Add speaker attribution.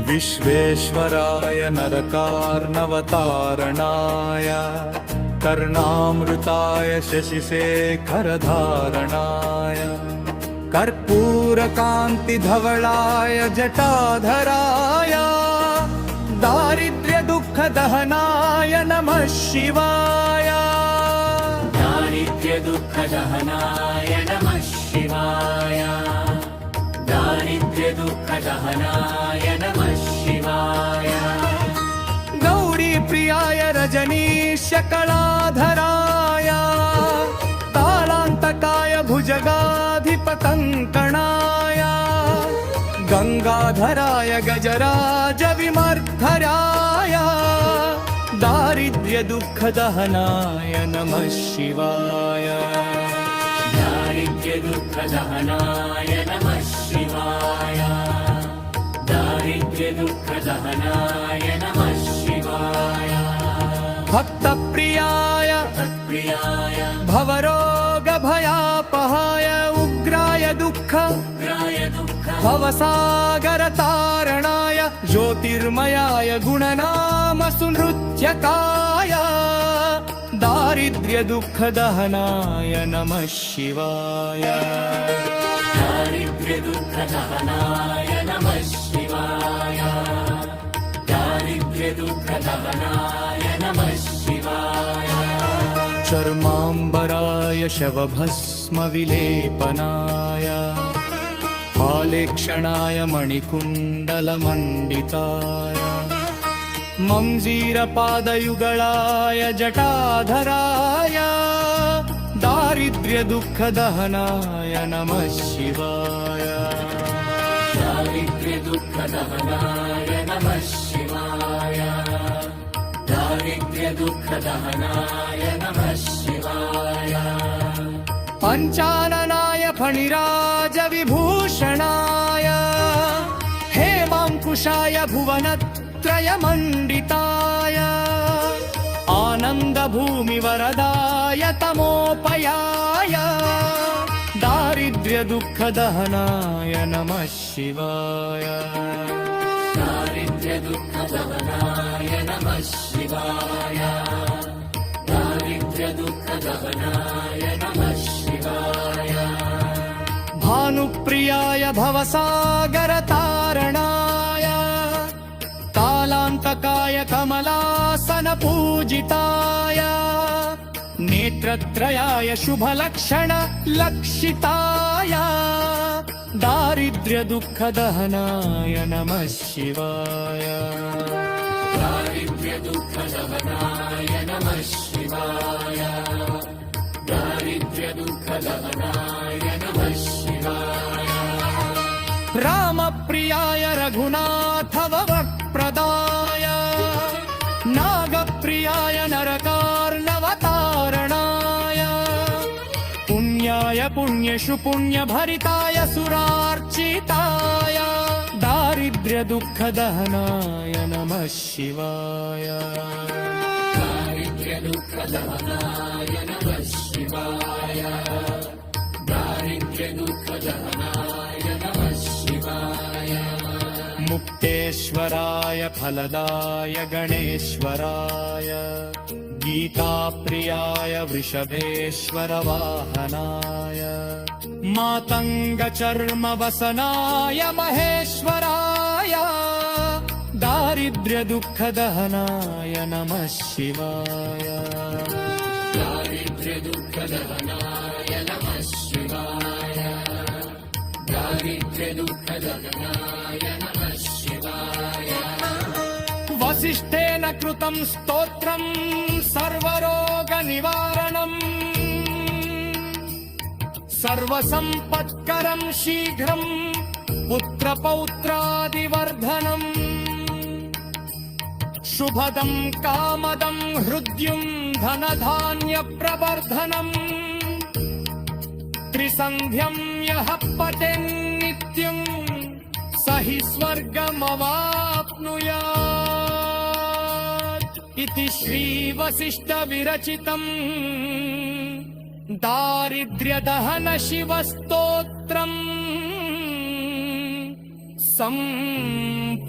Speaker 1: विश्वेश्वराय नरकार्णवतारणाय कर्णामृताय शशिशेखरधारणाय कर्पूरकान्तिधवलाय जटाधराय दारिद्र्यदुःखदहनाय नमः शिवाय।
Speaker 2: दारिद्र्यदुःखदहनाय नमः शिवाय। दारिद्र्यदुःखदहनाय नमः शिवाय।
Speaker 1: गौरीप्रियाय रजनीशकलाधराय तालान्तकाय भुजगाधिपकङ्कणाय गंगाधराय गजराजविमर्धराय दारिद्र्यदुःखदहनाय नमः शिवाय।
Speaker 2: दारिद्र्यदुःखदहनाय नमः शिवाय। दारिद्र्यदुःखदहनाय नमः शिवाय।
Speaker 1: भक्तप्रियाय
Speaker 2: प्रियाय
Speaker 1: भवरोगभयापहाय उग्राय दुःख भवसागरतारणाय ज्योतिर्मयाय गुणनामसुनृत्यकाय दारिद्र्यदुःखदहनाय नमः शिवाय।
Speaker 2: दारिद्र्यदुःखदहनाय नमः शिवाय। दारिद्र्यदुःखदहनाय नमः शिवाय।
Speaker 1: चर्माम्बराय शवभस्मविलेपनाय आलेक्षणाय मणिकुण्डलमण्डिताय मंजीरपादयुगलाय जटाधराय दारिद्र्यदुःखदहनाय नमः शिवाय।
Speaker 2: दारिद्र्यदुःखदहनाय नमः शिवाय। दारिद्र्यदुःखदहनाय नमः शिवाय।
Speaker 1: पञ्चाननाय फणिराजविभूषणाय हेमाङ्कुशाय भुवनत्रयमण्डिताय आनन्दभूमिवरदाय तमोपयाय दारिद्र्यदुःखदहनाय नमः शिवाय।
Speaker 2: दारिद्र्यदुःखदहनाय नमः शिवाय। दारिद्र्यदुःखदहनाय नमः शिवाय।
Speaker 1: भानुप्रियाय भवसागरतारणाय कालान्तकाय कमलासनपूजिताय नेत्रत्रयाय शुभलक्षणलक्षिताय दारिद्र्यदुःखदहनाय नमः शिवाय।
Speaker 2: दारिद्र्यदुःखदहनाय नमः शिवाय। दारिद्र्यदुःखदहनाय नमः शिवाय।
Speaker 1: रामप्रियाय रघुनाथववप्रदाय नागप्रियाय नरकार्णवतारणाय पुण्याय पुण्येषु पुण्यभरिताय सुरार्चिताय दारिद्र्यदुःखदहनाय नमः शिवाय।
Speaker 2: दारिद्र्यदुःखदहनाय नमः शिवाय। दारिद्र्यदुःखदहनाय नमः शिवाय।
Speaker 1: मुक्तेश्वराय फलदाय गणेश्वराय गीताप्रियाय वृषभेश्वरवाहनाय मातङ्गचर्मवसनाय महेश्वराय दारिद्र्यदुःखदहनाय नमः शिवाय।
Speaker 2: दारिद्र्यदुःखदहनाय नमः शिवाय। दारिद्र्यदुःखदहनाय नमः शिवाय।
Speaker 1: वसिष्ठेन कृतं स्तोत्रं सर्वरोगनिवारणम् सर्वसम्पत्करं शीघ्रं पुत्रपौत्रादिवर्धनम् शुभदं कामदं हृद्युं धनधान्यप्रवर्धनम् त्रिसन्ध्यं यः पठेन्नित्यं स हि स्वर्गमवाप्नुयात् इति श्रीवसिष्ठविरचितम् दारिद्र्यदहन शिवस्तोत्रम् सम्पूर्णम्